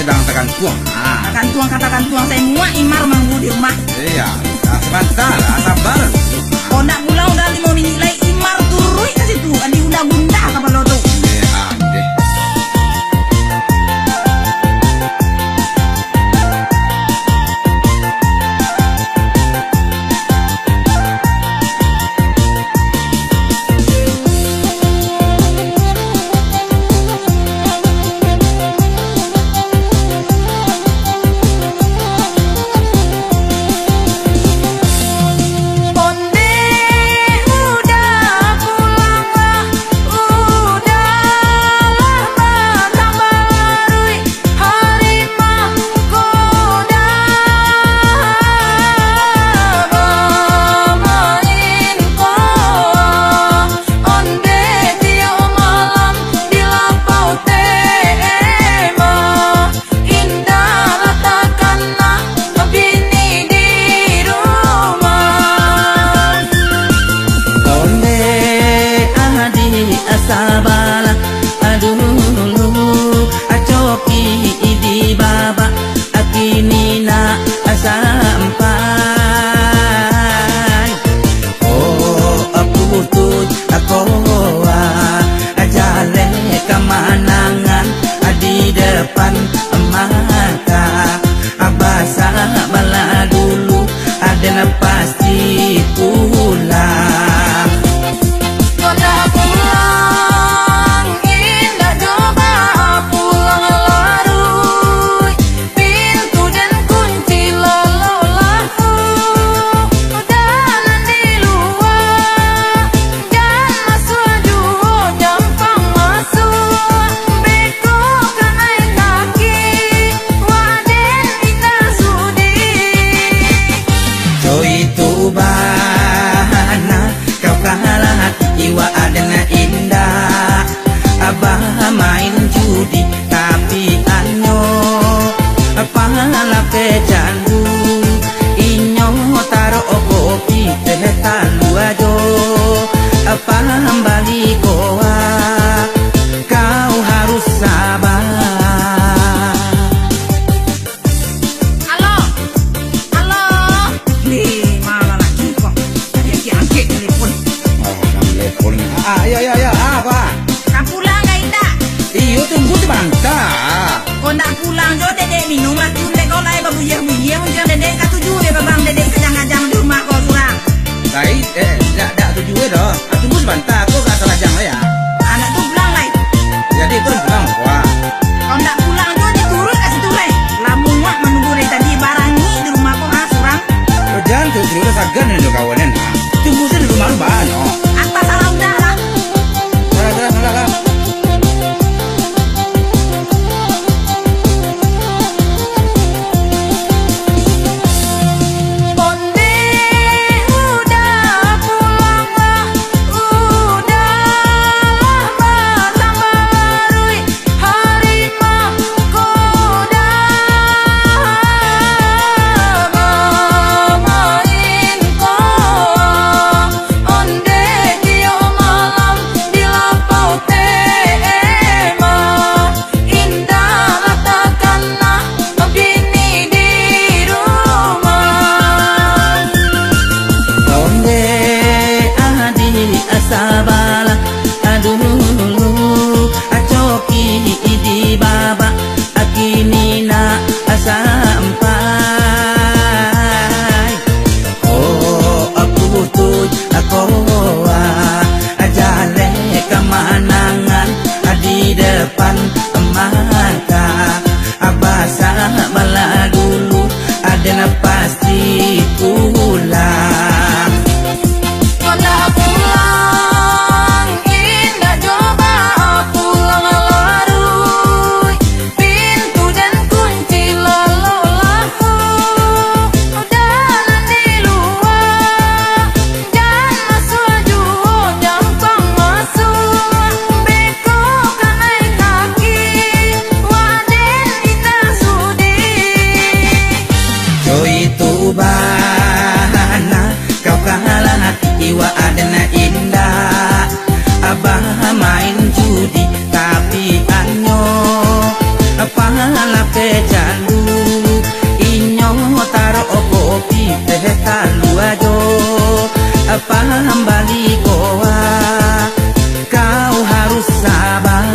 sedang tekan tuang. Katakan tuang saya muak Imar manggu di rumah. Iya, sebentar lah, sabar. Oh nak pulang udah 5 menit lagi Imar turun ke situ. Adi udah bunda kapal lo tuh. Ade. Sabala aduh acoki idi baba akinina sampai oh aku tuj aku ajale kemenangan di depan mata abasa bala dulu ada pasti pulang. Jiwa adanya indah abah main judi tapi anyo pahala kecandu inyo taro kopi teh talu ajo pahambali koa kau harus sabar. Halo nih malah lagi kok dia angkat telepon. Ya, apa? Kau pulang gak Indah? Iyo tunggu sebentar. Kau nak pulang jo dedek minum lagi undek kau lai babuyah macam dedek kat tujuh ya babang dedek kejang-kejang di rumah kau surang. Baik, dah tujuh dah. Tunggu sebentar, kau gak salah jam ya. Anak tu pulang lai. Jadi kau pulang wah. Kau nak pulang jo diturut kat situ lai. Lamu muak menunggu dari tadi barang ni di rumah kau surang. Kau jangan terus agan ni kawanan. Tunggu saya di rumah rumah no. Apa salah udah lah. Salah. Sabala aduh acoki idi baba akinina sampai oh aku tuj aku ajale kemenangan di depan mata abasa bala dulu ada pasti pulang. Jiwa adanya indah abah main judi tapi anyo pahala setalu ajo pahambali koa, kau harus sabar.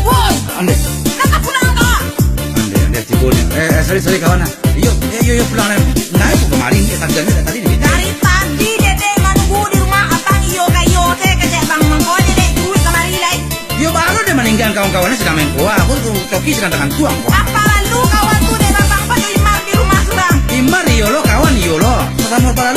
Woi, kakak pulang kok. Ande cibolnya. Sorry kawan. Yuk pulang. Nah, itu kemarin sarjana tadi di Dari tadi Dede menunggu di rumah abang iyo kayo teh kecek bang mengko Dede duit kemari lagi. Yo baru dia meninggal kawan-kawannya sedang main koa. Aku tuh coki sedang tekan tuang kok. Apa lalu kawan tuh Dede bang pada imar di rumah surang. Imar yo lo kawan yo lo. Sama para